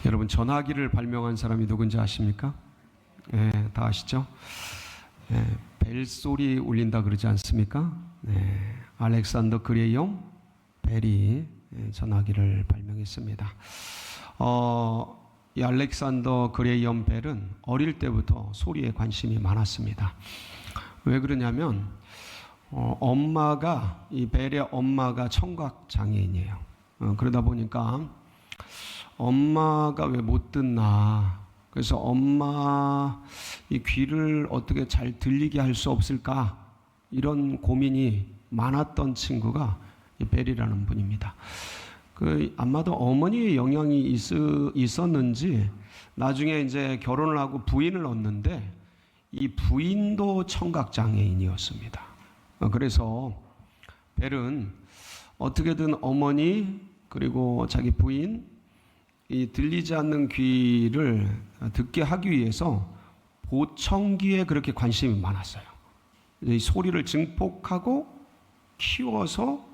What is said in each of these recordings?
여러분, 전화기를 발명한 사람이 누군지 아십니까? 예, 다 아시죠? 예, 벨소리 울린다 그러지 않습니까? 예, 알렉산더 그레이엄 벨이 전화기를 발명했습니다. 이 알렉산더 그레이엄 벨은 어릴 때부터 소리에 관심이 많았습니다. 왜 그러냐면 이 벨의 엄마가 청각 장애인이에요. 그러다 보니까 엄마가 왜 못 듣나, 그래서 엄마 이 귀를 어떻게 잘 들리게 할 수 없을까, 이런 고민이 많았던 친구가 이 벨이라는 분입니다. 아마도 어머니의 영향이 있었는지 나중에 이제 결혼을 하고 부인을 얻는데 이 부인도 청각장애인이었습니다. 그래서 벨은 어떻게든 어머니 그리고 자기 부인 이 들리지 않는 귀를 듣게 하기 위해서 보청기에 그렇게 관심이 많았어요. 이 소리를 증폭하고 키워서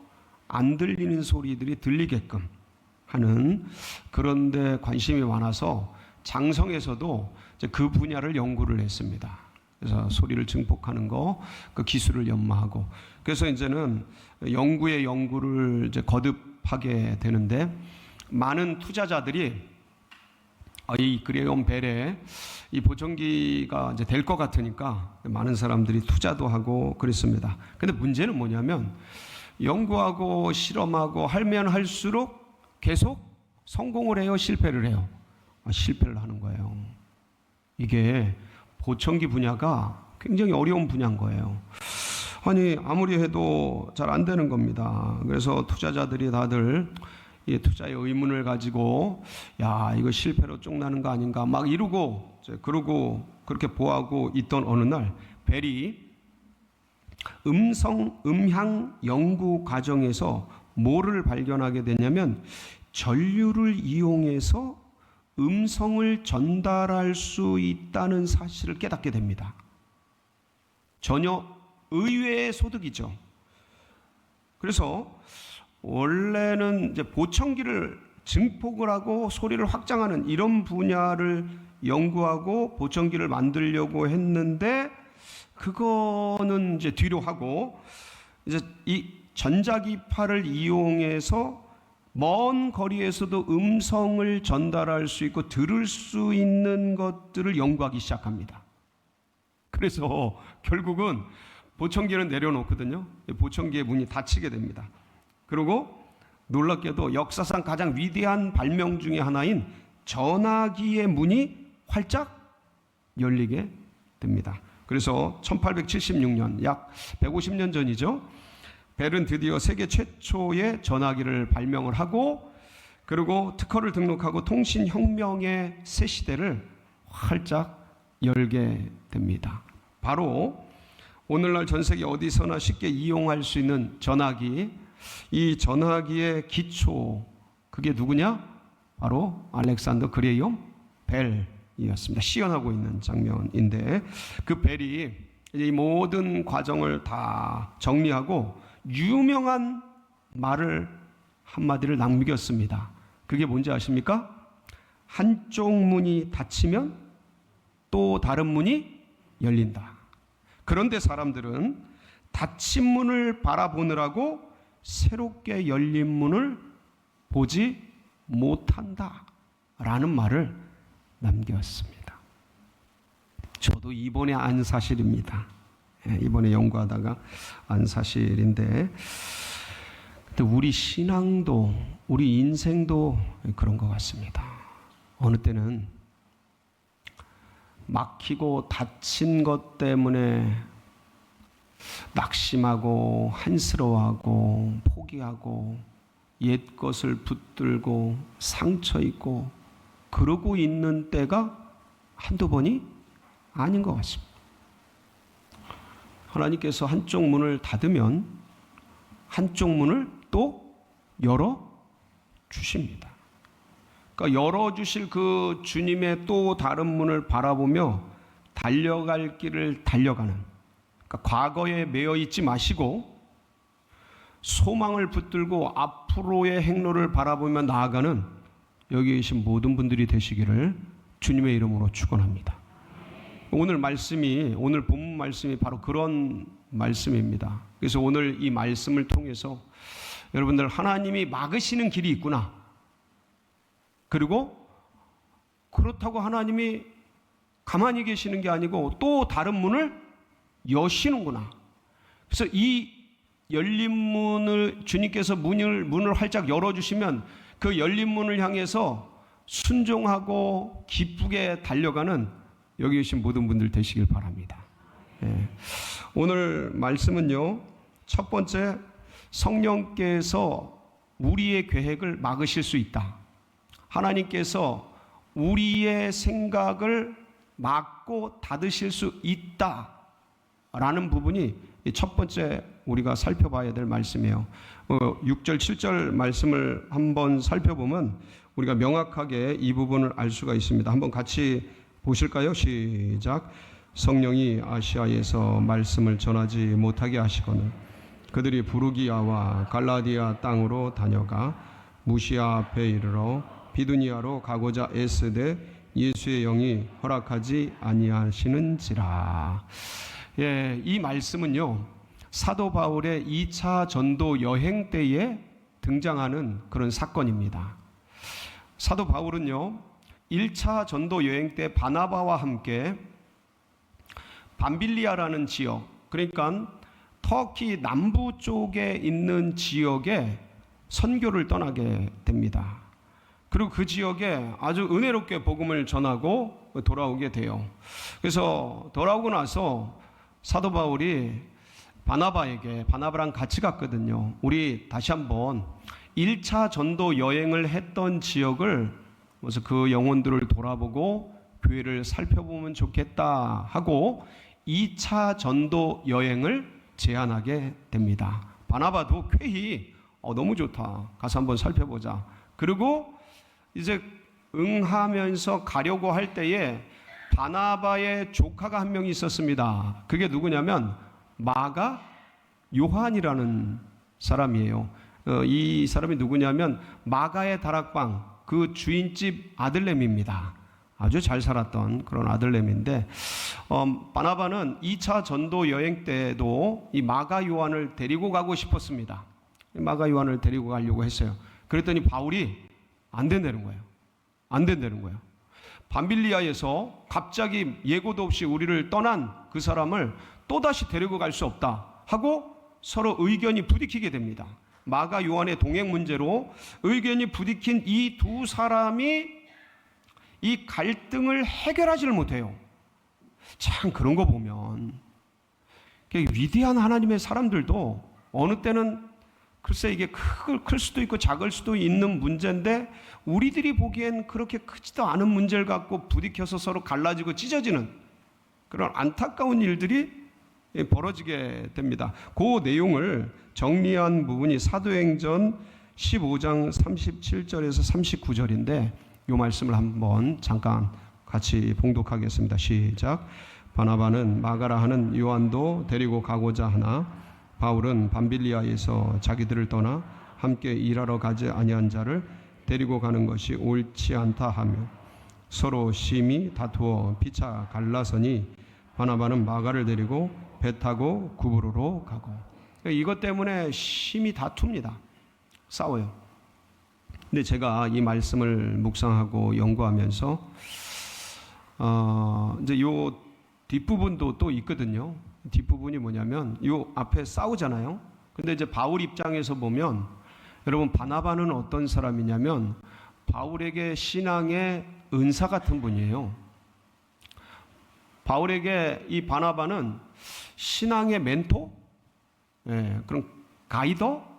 안 들리는 소리들이 들리게끔 하는 그런 데 관심이 많아서 장성에서도 이제 그 분야를 연구를 했습니다. 그래서 소리를 증폭하는 거, 그 기술을 연마하고, 그래서 이제는 연구에 연구를 이제 거듭하게 되는데, 많은 투자자들이 이 그레이엄 벨에 이 보청기가 이제 될 것 같으니까 많은 사람들이 투자도 하고 그랬습니다. 근데 문제는 뭐냐면 연구하고 실험하고 하면 할수록 계속 성공을 해요, 실패를 해요? 실패를 하는 거예요. 이게 보청기 분야가 굉장히 어려운 분야인 거예요. 아니, 아무리 해도 잘 안 되는 겁니다. 그래서 투자자들이 다들 이 투자의 의문을 가지고 야, 이거 실패로 쪽나는 거 아닌가 막 이러고 그러고 그렇게 보하고 있던 어느 날 벨이 음향 연구 과정에서 뭐를 발견하게 되냐면 전류를 이용해서 음성을 전달할 수 있다는 사실을 깨닫게 됩니다. 전혀 의외의 소득이죠. 그래서 원래는 이제 보청기를 증폭을 하고 소리를 확장하는 이런 분야를 연구하고 보청기를 만들려고 했는데 그거는 이제 뒤로 하고 이제 이 전자기파를 이용해서 먼 거리에서도 음성을 전달할 수 있고 들을 수 있는 것들을 연구하기 시작합니다. 그래서 결국은 보청기는 내려놓거든요. 보청기의 문이 닫히게 됩니다. 그리고 놀랍게도 역사상 가장 위대한 발명 중에 하나인 전화기의 문이 활짝 열리게 됩니다. 그래서 1876년, 약 150년 전이죠. 벨은 드디어 세계 최초의 전화기를 발명을 하고 그리고 특허를 등록하고 통신혁명의 새 시대를 활짝 열게 됩니다. 바로 오늘날 전 세계 어디서나 쉽게 이용할 수 있는 전화기, 이 전화기의 기초, 그게 누구냐? 바로 알렉산더 그레이엄 벨이었습니다. 시연하고 있는 장면인데 그 벨이 이 모든 과정을 다 정리하고 유명한 말을 한마디를 남겼습니다. 그게 뭔지 아십니까? 한쪽 문이 닫히면 또 다른 문이 열린다. 그런데 사람들은 닫힌 문을 바라보느라고 새롭게 열린 문을 보지 못한다 라는 말을 남겼습니다. 저도 이번에 안 사실입니다. 이번에 연구하다가 안 사실인데, 근데 우리 신앙도 우리 인생도 그런 것 같습니다. 어느 때는 막히고 닫힌 것 때문에 낙심하고 한스러워하고 포기하고 옛 것을 붙들고 상처 입고 그러고 있는 때가 한두 번이 아닌 것 같습니다. 하나님께서 한쪽 문을 닫으면 한쪽 문을 또 열어 주십니다. 그러니까 열어 주실 그 주님의 또 다른 문을 바라보며 달려갈 길을 달려가는, 그러니까 과거에 매여 있지 마시고 소망을 붙들고 앞으로의 행로를 바라보며 나아가는 여기 계신 모든 분들이 되시기를 주님의 이름으로 축원합니다. 오늘 본문 말씀이 바로 그런 말씀입니다. 그래서 오늘 이 말씀을 통해서 여러분들, 하나님이 막으시는 길이 있구나. 그리고 그렇다고 하나님이 가만히 계시는 게 아니고 또 다른 문을 여시는구나. 그래서 이 열린 문을, 주님께서 문을 활짝 열어주시면 그 열린 문을 향해서 순종하고 기쁘게 달려가는 여기 계신 모든 분들 되시길 바랍니다. 예. 오늘 말씀은요, 첫 번째, 성령께서 우리의 계획을 막으실 수 있다. 하나님께서 우리의 생각을 막고 닫으실 수 있다 라는 부분이 첫 번째 우리가 살펴봐야 될 말씀이에요. 6절 7절 말씀을 한번 살펴보면 우리가 명확하게 이 부분을 알 수가 있습니다. 한번 같이 보실까요? 시작. 성령이 아시아에서 말씀을 전하지 못하게 하시거늘 그들이 부르기아와 갈라디아 땅으로 다녀가 무시아 앞에 이르러 비두니아로 가고자 애쓰되 예수의 영이 허락하지 아니하시는지라. 예, 이 말씀은요, 사도 바울의 2차 전도 여행 때에 등장하는 그런 사건입니다. 사도 바울은요, 1차 전도 여행 때 바나바와 함께 밤빌리아라는 지역, 그러니까 터키 남부 쪽에 있는 지역에 선교를 떠나게 됩니다. 그리고 그 지역에 아주 은혜롭게 복음을 전하고 돌아오게 돼요. 그래서 돌아오고 나서 사도 바울이 바나바랑 같이 갔거든요. 우리 다시 한번 1차 전도 여행을 했던 지역을, 그래서 그 영혼들을 돌아보고 교회를 살펴보면 좋겠다 하고 2차 전도 여행을 제안하게 됩니다. 바나바도 쾌히 너무 좋다, 가서 한번 살펴보자. 그리고 이제 응하면서 가려고 할 때에 바나바의 조카가 한 명 있었습니다. 그게 누구냐면 마가 요한이라는 사람이에요. 이 사람이 누구냐면 마가의 다락방 그 주인집 아들내미입니다. 아주 잘 살았던 그런 아들내미인데, 바나바는 2차 전도 여행 때도 이 마가 요한을 데리고 가고 싶었습니다. 마가 요한을 데리고 가려고 했어요. 그랬더니 바울이 안 된다는 거예요. 밤빌리아에서 갑자기 예고도 없이 우리를 떠난 그 사람을 또다시 데리고 갈 수 없다 하고 서로 의견이 부딪히게 됩니다. 마가 요한의 동행 문제로 의견이 부딪힌 이 두 사람이 이 갈등을 해결하지를 못해요. 참, 그런 거 보면 위대한 하나님의 사람들도 어느 때는 글쎄 이게 클 수도 있고 작을 수도 있는 문제인데 우리들이 보기엔 그렇게 크지도 않은 문제를 갖고 부딪혀서 서로 갈라지고 찢어지는 그런 안타까운 일들이 벌어지게 됩니다. 그 내용을 정리한 부분이 사도행전 15장 37절에서 39절인데 이 말씀을 한번 잠깐 같이 봉독하겠습니다. 시작. 바나바는 마가라 하는 요한도 데리고 가고자 하나 바울은 밤빌리아에서 자기들을 떠나 함께 일하러 가지 아니한 자를 데리고 가는 것이 옳지 않다 하며 서로 심히 다투어 피차 갈라서니 바나바는 마가를 데리고 배 타고 구브로로 가고. 이것 때문에 심히 다툽니다. 싸워요. 근데 제가 이 말씀을 묵상하고 연구하면서 이제 요 뒷부분도 또 있거든요. 뒷부분이 뭐냐면 요 앞에 싸우잖아요. 근데 이제 바울 입장에서 보면, 여러분, 바나바는 어떤 사람이냐면 바울에게 신앙의 은사 같은 분이에요. 바울에게 이 바나바는 신앙의 멘토, 그런 가이더,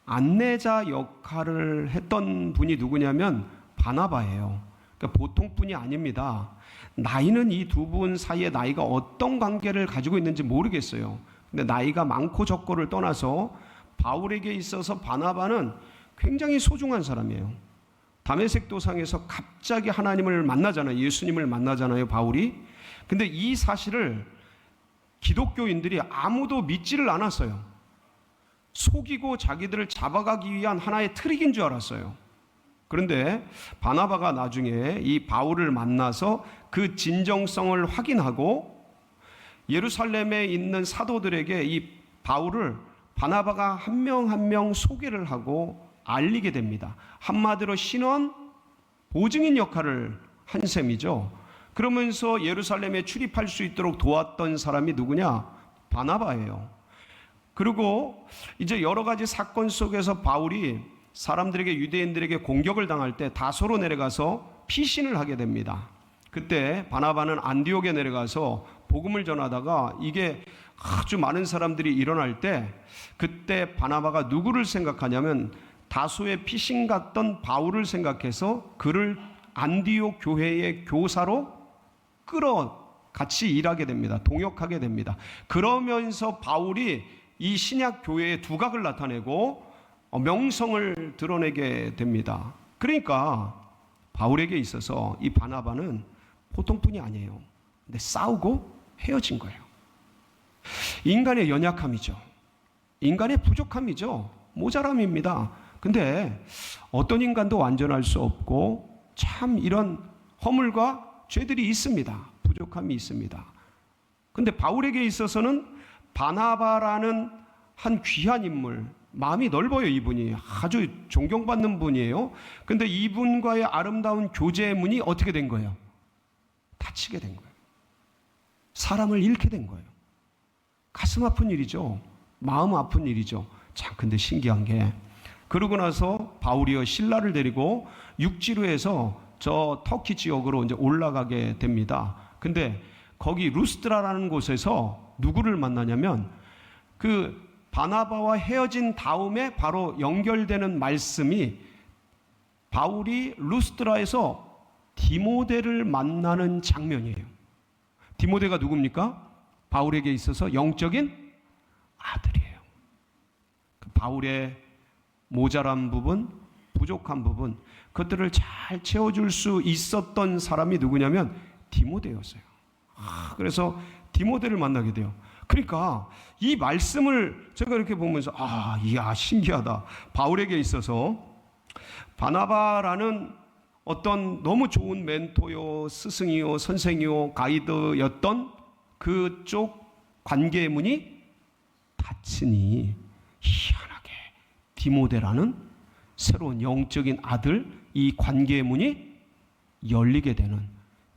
안내자 역할을 했던 분이 누구냐면 바나바예요. 그러니까 보통 분이 아닙니다. 나이는 이 두 분 사이에 나이가 어떤 관계를 가지고 있는지 모르겠어요. 근데 나이가 많고 적고를 떠나서 바울에게 있어서 바나바는 굉장히 소중한 사람이에요. 다메섹 도상에서 갑자기 하나님을 만나잖아요. 예수님을 만나잖아요, 바울이. 근데 이 사실을 기독교인들이 아무도 믿지를 않았어요. 속이고 자기들을 잡아가기 위한 하나의 트릭인 줄 알았어요. 그런데 바나바가 나중에 이 바울을 만나서 그 진정성을 확인하고 예루살렘에 있는 사도들에게 이 바울을 바나바가 한 명 한 명 소개를 하고 알리게 됩니다. 한마디로 신원 보증인 역할을 한 셈이죠. 그러면서 예루살렘에 출입할 수 있도록 도왔던 사람이 누구냐? 바나바예요. 그리고 이제 여러 가지 사건 속에서 바울이 사람들에게, 유대인들에게 공격을 당할 때 다소로 내려가서 피신을 하게 됩니다. 그때 바나바는 안디옥에 내려가서 복음을 전하다가 이게 아주 많은 사람들이 일어날 때, 그때 바나바가 누구를 생각하냐면 다소에 피신 갔던 바울을 생각해서 그를 안디옥 교회의 교사로 같이 일하게 됩니다. 동역하게 됩니다. 그러면서 바울이 이 신약 교회의 두각을 나타내고 명성을 드러내게 됩니다. 그러니까 바울에게 있어서 이 바나바는 보통 분이 아니에요. 근데 싸우고 헤어진 거예요. 인간의 연약함이죠. 인간의 부족함이죠. 모자람입니다. 근데 어떤 인간도 완전할 수 없고 참 이런 허물과 죄들이 있습니다. 부족함이 있습니다. 근데 바울에게 있어서는 바나바라는 한 귀한 인물, 마음이 넓어요. 이분이 아주 존경받는 분이에요. 근데 이분과의 아름다운 교제의 문이 어떻게 된 거예요? 닫히게 된 거예요. 사람을 잃게 된 거예요. 가슴 아픈 일이죠. 마음 아픈 일이죠. 참 근데 신기한 게, 그러고 나서 바울이요 실라를 데리고 육지로 해서 저 터키 지역으로 이제 올라가게 됩니다. 근데 거기 루스드라라는 곳에서 누구를 만나냐면 그 바나바와 헤어진 다음에 바로 연결되는 말씀이 바울이 루스드라에서 디모데를 만나는 장면이에요. 디모데가 누굽니까? 바울에게 있어서 영적인 아들이에요. 바울의 모자란 부분, 부족한 부분, 그것들을 잘 채워줄 수 있었던 사람이 누구냐면 디모데였어요. 그래서 디모데를 만나게 돼요. 그러니까 이 말씀을 제가 이렇게 보면서 이야 신기하다. 바울에게 있어서 바나바라는 어떤 너무 좋은 멘토요, 스승이요, 선생이요, 가이드였던 그쪽 관계의 문이 닫히니 희한하게 디모데라는 새로운 영적인 아들, 이 관계의 문이 열리게 되는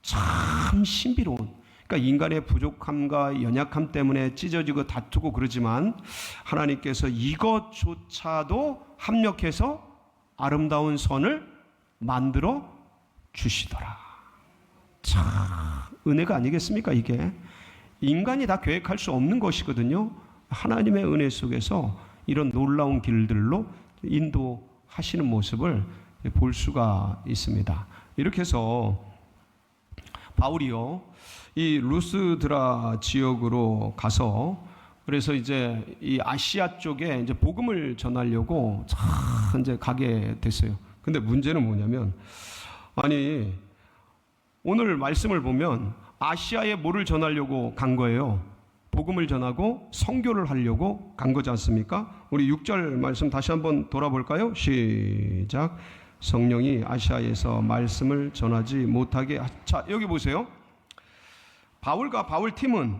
참 신비로운, 그러니까 인간의 부족함과 연약함 때문에 찢어지고 다투고 그러지만 하나님께서 이것조차도 합력해서 아름다운 선을 만들어 주시더라. 참 은혜가 아니겠습니까? 이게 인간이 다 계획할 수 없는 것이거든요. 하나님의 은혜 속에서 이런 놀라운 길들로 인도하시는 모습을 볼 수가 있습니다. 이렇게 해서 바울이요 이 루스드라 지역으로 가서, 그래서 이제 이 아시아 쪽에 이제 복음을 전하려고 이제 가게 됐어요. 근데 문제는 뭐냐면, 아니 오늘 말씀을 보면 아시아에 뭐를 전하려고 간 거예요? 복음을 전하고 선교를 하려고 간 거지 않습니까? 우리 6절 말씀 다시 한번 돌아볼까요? 시작. 성령이 아시아에서 말씀을 전하지 못하게 자, 여기 보세요. 바울과 바울 팀은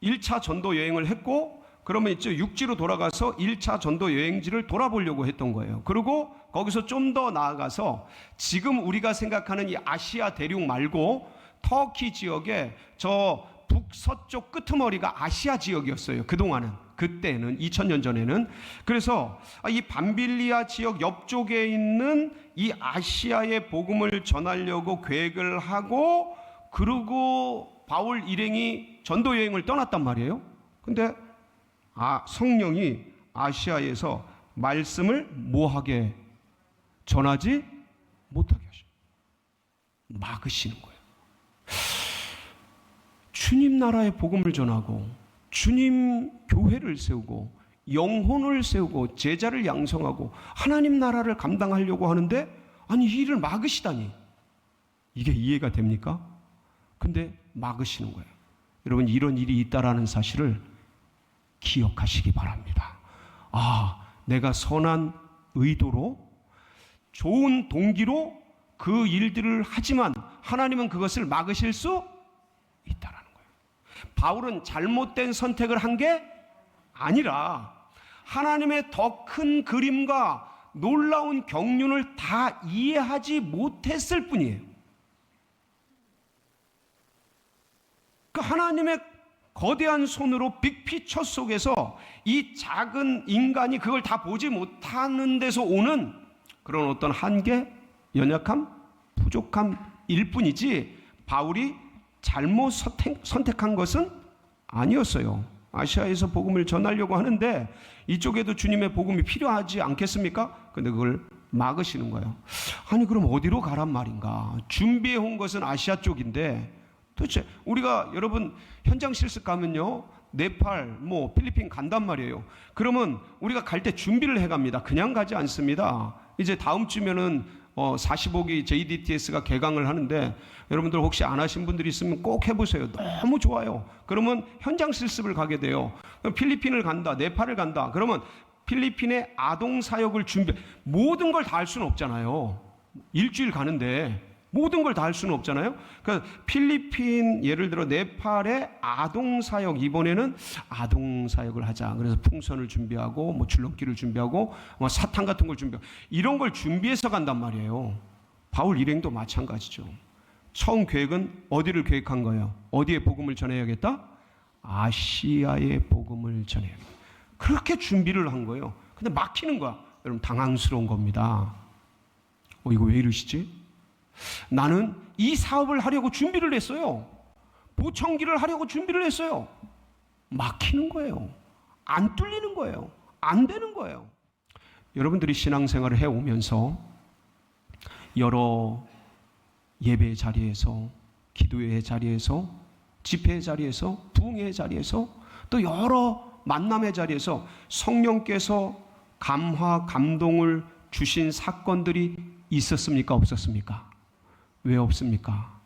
1차 전도 여행을 했고, 그러면 이제 육지로 돌아가서 1차 전도 여행지를 돌아보려고 했던 거예요. 그리고 거기서 좀 더 나아가서 지금 우리가 생각하는 이 아시아 대륙 말고 터키 지역에 저 북서쪽 끄트머리가 아시아 지역이었어요. 그동안은, 그때는 2000년 전에는. 그래서 이 밤빌리아 지역 옆쪽에 있는 이 아시아의 복음을 전하려고 계획을 하고, 그리고 바울 일행이 전도 여행을 떠났단 말이에요. 근데 성령이 아시아에서 말씀을 뭐하게 전하지 못하게 하셔. 막으시는 거예요. 주님 나라의 복음을 전하고 주님 교회를 세우고 영혼을 세우고 제자를 양성하고 하나님 나라를 감당하려고 하는데, 아니 이 일을 막으시다니, 이게 이해가 됩니까? 근데 막으시는 거예요. 여러분, 이런 일이 있다라는 사실을 기억하시기 바랍니다. 내가 선한 의도로 좋은 동기로 그 일들을 하지만 하나님은 그것을 막으실 수 있다라는 거예요. 바울은 잘못된 선택을 한 게 아니라 하나님의 더 큰 그림과 놀라운 경륜을 다 이해하지 못했을 뿐이에요. 그 하나님의 거대한 손으로 빅피처 속에서 이 작은 인간이 그걸 다 보지 못하는 데서 오는 그런 어떤 한계, 연약함, 부족함일 뿐이지 바울이 잘못 선택한 것은 아니었어요. 아시아에서 복음을 전하려고 하는데 이쪽에도 주님의 복음이 필요하지 않겠습니까? 근데 그걸 막으시는 거예요. 아니 그럼 어디로 가란 말인가? 준비해 온 것은 아시아 쪽인데 도대체 우리가 여러분 현장 실습 가면요 네팔 필리핀 간단 말이에요. 그러면 우리가 갈 때 준비를 해갑니다. 그냥 가지 않습니다. 이제 다음 주면은 45기 JDTS가 개강을 하는데 여러분들 혹시 안 하신 분들이 있으면 꼭 해보세요. 너무 좋아요. 그러면 현장 실습을 가게 돼요. 필리핀을 간다, 네팔을 간다. 그러면 필리핀의 아동 사역을 모든 걸 다 할 수는 없잖아요. 일주일 가는데 모든 걸 다 할 수는 없잖아요. 그러니까 필리핀 예를 들어 네팔의 아동 사역 이번에는 아동 사역을 하자. 그래서 풍선을 준비하고 줄넘기를 준비하고 사탕 같은 걸 준비하고 이런 걸 준비해서 간단 말이에요. 바울 일행도 마찬가지죠. 처음 계획은 어디를 계획한 거예요? 어디에 복음을 전해야겠다? 아시아의 복음을 전해야겠다. 그렇게 준비를 한 거예요. 근데 막히는 거야. 여러분 당황스러운 겁니다. 이거 왜 이러시지? 나는 이 사업을 하려고 준비를 했어요. 보청기를 하려고 준비를 했어요. 막히는 거예요. 안 뚫리는 거예요. 안 되는 거예요. 여러분들이 신앙생활을 해오면서 여러 예배의 자리에서, 기도의 자리에서, 집회의 자리에서, 부흥의 자리에서, 또 여러 만남의 자리에서 성령께서 감화, 감동을 주신 사건들이 있었습니까? 없었습니까? 왜 없습니까?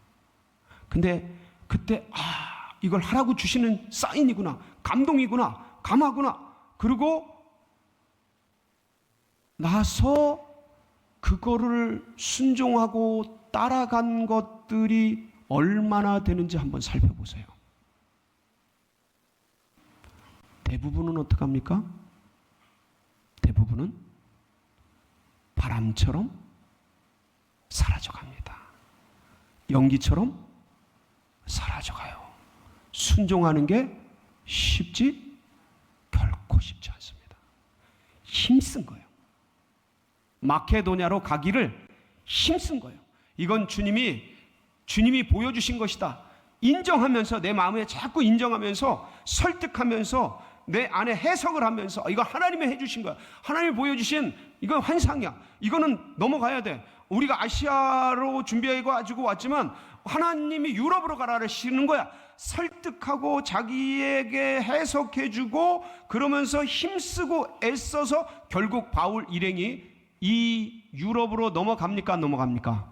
근데 그때 이걸 하라고 주시는 사인이구나, 감동이구나, 감화구나. 그리고 나서 그거를 순종하고 따라간 것들이 얼마나 되는지 한번 살펴보세요. 대부분은 어떡합니까? 대부분은 바람처럼 사라져갑니다. 연기처럼 사라져가요. 순종하는 게 결코 쉽지 않습니다. 힘쓴 거예요. 마케도냐로 가기를 힘쓴 거예요. 이건 주님이 보여주신 것이다. 인정하면서 내 마음에 자꾸 인정하면서 설득하면서 내 안에 해석을 하면서 이거 하나님이 해주신 거야. 하나님이 보여주신 이건 환상이야. 이거는 넘어가야 돼. 우리가 아시아로 준비해가지고 왔지만 하나님이 유럽으로 가라 하시는 거야. 설득하고 자기에게 해석해주고 그러면서 힘쓰고 애써서 결국 바울 일행이 이 유럽으로 넘어갑니까? 안 넘어갑니까?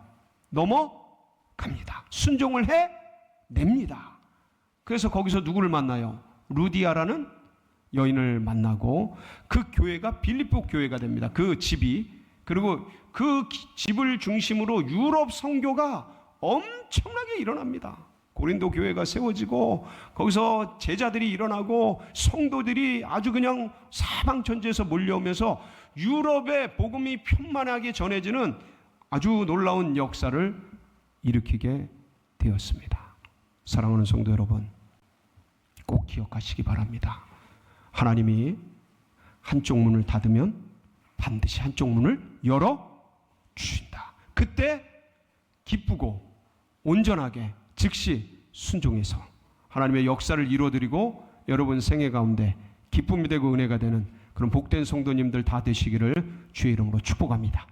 넘어갑니다. 순종을 해냅니다. 그래서 거기서 누구를 만나요? 루디아라는 여인을 만나고 그 교회가 빌립보 교회가 됩니다. 그 집이. 그리고 그 집을 중심으로 유럽 선교가 엄청나게 일어납니다. 고린도 교회가 세워지고 거기서 제자들이 일어나고 성도들이 아주 그냥 사방천지에서 몰려오면서 유럽의 복음이 편만하게 전해지는 아주 놀라운 역사를 일으키게 되었습니다. 사랑하는 성도 여러분, 꼭 기억하시기 바랍니다. 하나님이 한쪽 문을 닫으면 반드시 한쪽 문을 열어주신다. 그때 기쁘고 온전하게 즉시 순종해서 하나님의 역사를 이루어드리고 여러분 생애 가운데 기쁨이 되고 은혜가 되는 그런 복된 성도님들 다 되시기를 주의 이름으로 축복합니다.